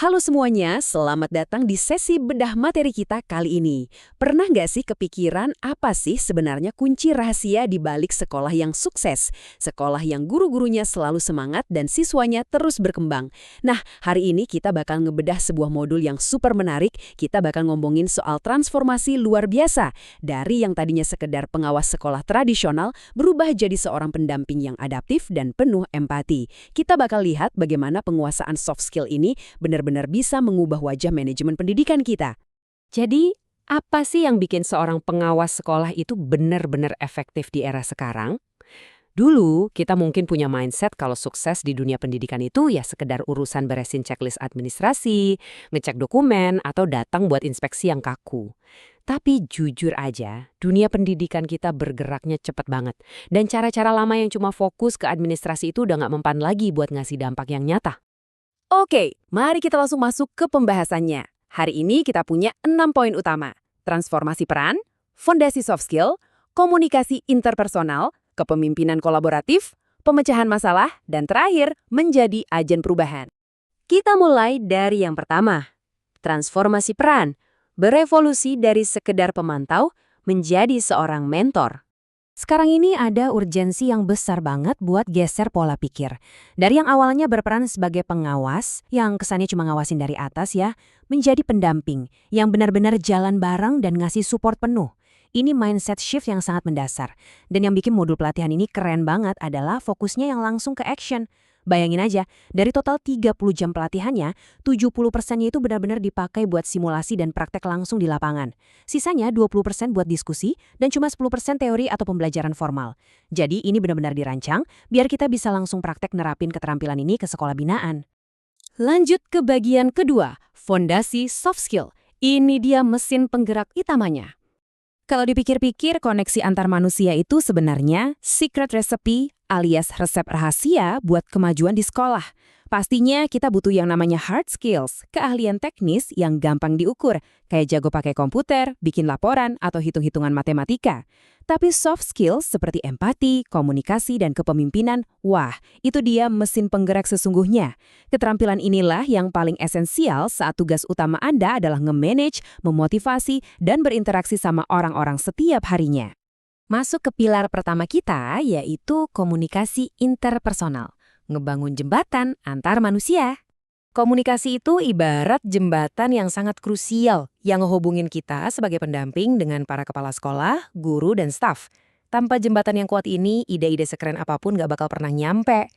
Halo semuanya, selamat datang di sesi bedah materi kita kali ini. Pernah nggak sih kepikiran apa sih sebenarnya kunci rahasia di balik sekolah yang sukses? Sekolah yang guru-gurunya selalu semangat dan siswanya terus berkembang. Nah, hari ini kita bakal ngebedah sebuah modul yang super menarik. Kita bakal ngomongin soal transformasi luar biasa. Dari yang tadinya sekedar pengawas sekolah tradisional, berubah jadi seorang pendamping yang adaptif dan penuh empati. Kita bakal lihat bagaimana penguasaan soft skill ini benar-benar bisa mengubah wajah manajemen pendidikan kita. Jadi, apa sih yang bikin seorang pengawas sekolah itu benar-benar efektif di era sekarang? Dulu, kita mungkin punya mindset kalau sukses di dunia pendidikan itu ya sekedar urusan beresin checklist administrasi, ngecek dokumen, atau datang buat inspeksi yang kaku. Tapi jujur aja, dunia pendidikan kita bergeraknya cepet banget. Dan cara-cara lama yang cuma fokus ke administrasi itu udah nggak mempan lagi buat ngasih dampak yang nyata. Oke, mari kita langsung masuk ke pembahasannya. Hari ini kita punya 6 poin utama. Transformasi peran, fondasi soft skill, komunikasi interpersonal, kepemimpinan kolaboratif, pemecahan masalah, dan terakhir, menjadi agen perubahan. Kita mulai dari yang pertama. Transformasi peran, berevolusi dari sekedar pemantau menjadi seorang mentor. Sekarang ini ada urgensi yang besar banget buat geser pola pikir. Dari yang awalnya berperan sebagai pengawas, yang kesannya cuma ngawasin dari atas ya, menjadi pendamping, yang benar-benar jalan bareng dan ngasih support penuh. Ini mindset shift yang sangat mendasar. Dan yang bikin modul pelatihan ini keren banget adalah fokusnya yang langsung ke action. Bayangin aja, dari total 30 jam pelatihannya, 70%-nya itu benar-benar dipakai buat simulasi dan praktek langsung di lapangan. Sisanya 20% buat diskusi dan cuma 10% teori atau pembelajaran formal. Jadi ini benar-benar dirancang biar kita bisa langsung praktek nerapin keterampilan ini ke sekolah binaan. Lanjut ke bagian kedua, fondasi soft skill. Ini dia mesin penggerak utamanya. Kalau dipikir-pikir, koneksi antar manusia itu sebenarnya secret recipe alias resep rahasia buat kemajuan di sekolah. Pastinya kita butuh yang namanya hard skills, keahlian teknis yang gampang diukur, kayak jago pakai komputer, bikin laporan, atau hitung-hitungan matematika. Tapi soft skills seperti empati, komunikasi, dan kepemimpinan, wah, itu dia mesin penggerak sesungguhnya. Keterampilan inilah yang paling esensial saat tugas utama Anda adalah nge-manage, memotivasi, dan berinteraksi sama orang-orang setiap harinya. Masuk ke pilar pertama kita, yaitu komunikasi interpersonal. Ngebangun jembatan antar manusia. Komunikasi itu ibarat jembatan yang sangat krusial yang ngehubungin kita sebagai pendamping dengan para kepala sekolah, guru, dan staf. Tanpa jembatan yang kuat ini, ide-ide sekeren apapun gak bakal pernah nyampe.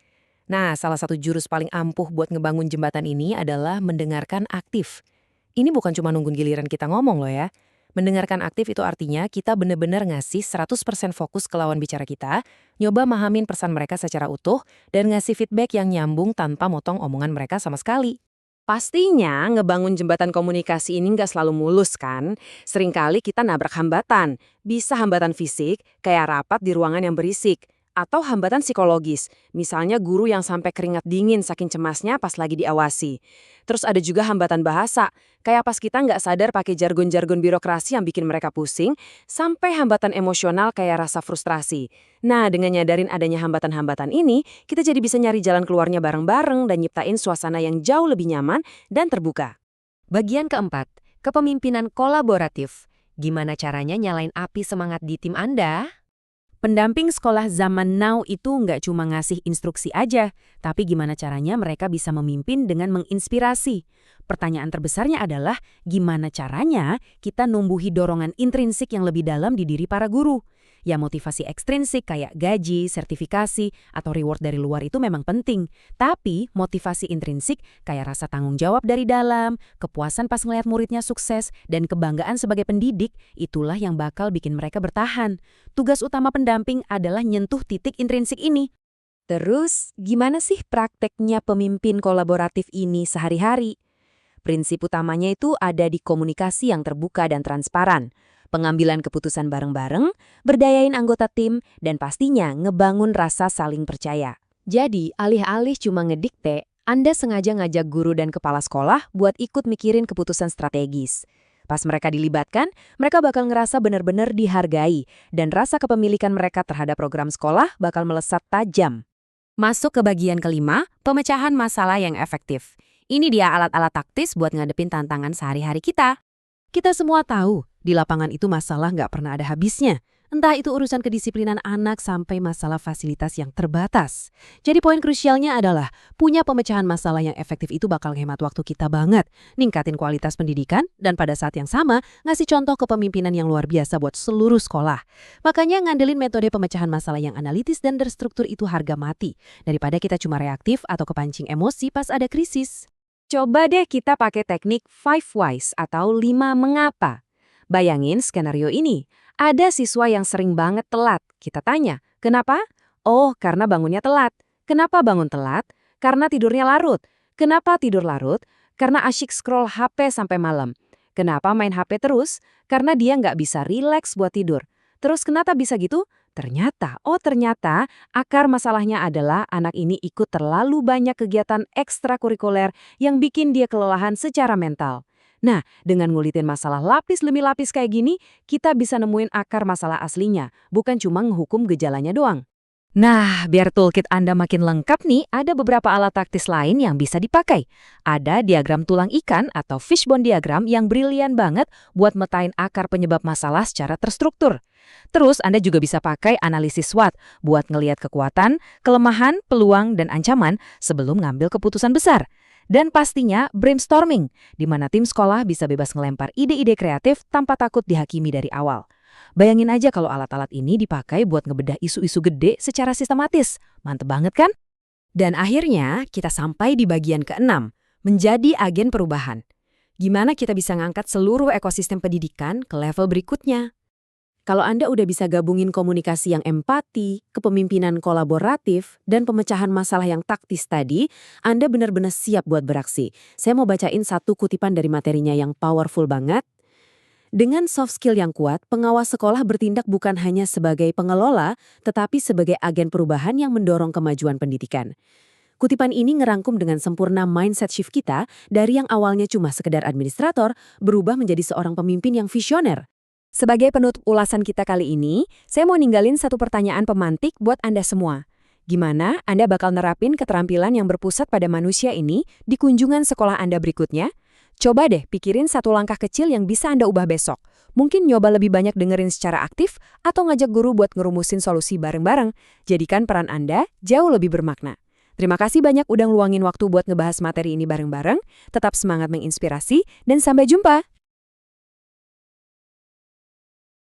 Nah, salah satu jurus paling ampuh buat ngebangun jembatan ini adalah mendengarkan aktif. Ini bukan cuma nungguin giliran kita ngomong loh ya. Mendengarkan aktif itu artinya kita benar-benar ngasih 100% fokus ke lawan bicara kita, nyoba mahamin pesan mereka secara utuh, dan ngasih feedback yang nyambung tanpa motong omongan mereka sama sekali. Pastinya ngebangun jembatan komunikasi ini nggak selalu mulus kan? Seringkali kita nabrak hambatan. Bisa hambatan fisik, kayak rapat di ruangan yang berisik. Atau hambatan psikologis, misalnya guru yang sampai keringat dingin saking cemasnya pas lagi diawasi. Terus ada juga hambatan bahasa, kayak pas kita nggak sadar pakai jargon-jargon birokrasi yang bikin mereka pusing, sampai hambatan emosional kayak rasa frustrasi. Nah, dengan nyadarin adanya hambatan-hambatan ini, kita jadi bisa nyari jalan keluarnya bareng-bareng dan nyiptain suasana yang jauh lebih nyaman dan terbuka. Bagian keempat, kepemimpinan kolaboratif. Gimana caranya nyalain api semangat di tim Anda? Pendamping sekolah zaman now itu nggak cuma ngasih instruksi aja, tapi gimana caranya mereka bisa memimpin dengan menginspirasi. Pertanyaan terbesarnya adalah gimana caranya kita numbuhi dorongan intrinsik yang lebih dalam di diri para guru. Ya motivasi ekstrinsik kayak gaji, sertifikasi, atau reward dari luar itu memang penting. Tapi motivasi intrinsik kayak rasa tanggung jawab dari dalam, kepuasan pas ngeliat muridnya sukses, dan kebanggaan sebagai pendidik, itulah yang bakal bikin mereka bertahan. Tugas utama pendamping adalah nyentuh titik intrinsik ini. Terus, gimana sih prakteknya pemimpin kolaboratif ini sehari-hari? Prinsip utamanya itu ada di komunikasi yang terbuka dan transparan. Pengambilan keputusan bareng-bareng, berdayain anggota tim, dan pastinya ngebangun rasa saling percaya. Jadi, alih-alih cuma ngedikte, Anda sengaja ngajak guru dan kepala sekolah buat ikut mikirin keputusan strategis. Pas mereka dilibatkan, mereka bakal ngerasa benar-benar dihargai, dan rasa kepemilikan mereka terhadap program sekolah bakal melesat tajam. Masuk ke bagian kelima, pemecahan masalah yang efektif. Ini dia alat-alat taktis buat ngadepin tantangan sehari-hari kita. Kita semua tahu, di lapangan itu masalah nggak pernah ada habisnya. Entah itu urusan kedisiplinan anak sampai masalah fasilitas yang terbatas. Jadi poin krusialnya adalah, punya pemecahan masalah yang efektif itu bakal ngehemat waktu kita banget, ningkatin kualitas pendidikan, dan pada saat yang sama, ngasih contoh kepemimpinan yang luar biasa buat seluruh sekolah. Makanya ngandelin metode pemecahan masalah yang analitis dan terstruktur itu harga mati, daripada kita cuma reaktif atau kepancing emosi pas ada krisis. Coba deh kita pakai teknik 5 whys atau 5 mengapa. Bayangin skenario ini. Ada siswa yang sering banget telat. Kita tanya, kenapa? Oh, karena bangunnya telat. Kenapa bangun telat? Karena tidurnya larut. Kenapa tidur larut? Karena asyik scroll HP sampai malam. Kenapa main HP terus? Karena dia nggak bisa rileks buat tidur. Terus kenapa bisa gitu? Ternyata akar masalahnya adalah anak ini ikut terlalu banyak kegiatan ekstrakurikuler yang bikin dia kelelahan secara mental. Nah, dengan ngulitin masalah lapis demi lapis kayak gini, kita bisa nemuin akar masalah aslinya, bukan cuma ngehukum gejalanya doang. Nah, biar toolkit Anda makin lengkap nih, ada beberapa alat taktis lain yang bisa dipakai. Ada diagram tulang ikan atau fishbone diagram yang brilian banget buat metain akar penyebab masalah secara terstruktur. Terus Anda juga bisa pakai analisis SWOT buat ngelihat kekuatan, kelemahan, peluang, dan ancaman sebelum ngambil keputusan besar. Dan pastinya brainstorming, di mana tim sekolah bisa bebas ngelempar ide-ide kreatif tanpa takut dihakimi dari awal. Bayangin aja kalau alat-alat ini dipakai buat ngebedah isu-isu gede secara sistematis. Mantep banget kan? Dan akhirnya kita sampai di bagian ke-6, menjadi agen perubahan. Gimana kita bisa ngangkat seluruh ekosistem pendidikan ke level berikutnya? Kalau Anda udah bisa gabungin komunikasi yang empati, kepemimpinan kolaboratif, dan pemecahan masalah yang taktis tadi, Anda benar-benar siap buat beraksi. Saya mau bacain satu kutipan dari materinya yang powerful banget. Dengan soft skill yang kuat, pengawas sekolah bertindak bukan hanya sebagai pengelola, tetapi sebagai agen perubahan yang mendorong kemajuan pendidikan. Kutipan ini ngerangkum dengan sempurna mindset shift kita dari yang awalnya cuma sekedar administrator, berubah menjadi seorang pemimpin yang visioner. Sebagai penutup ulasan kita kali ini, saya mau ninggalin satu pertanyaan pemantik buat Anda semua. Gimana Anda bakal nerapin keterampilan yang berpusat pada manusia ini di kunjungan sekolah Anda berikutnya? Coba deh pikirin satu langkah kecil yang bisa Anda ubah besok. Mungkin nyoba lebih banyak dengerin secara aktif atau ngajak guru buat ngerumusin solusi bareng-bareng. Jadikan peran Anda jauh lebih bermakna. Terima kasih banyak udah ngeluangin waktu buat ngebahas materi ini bareng-bareng. Tetap semangat menginspirasi dan sampai jumpa!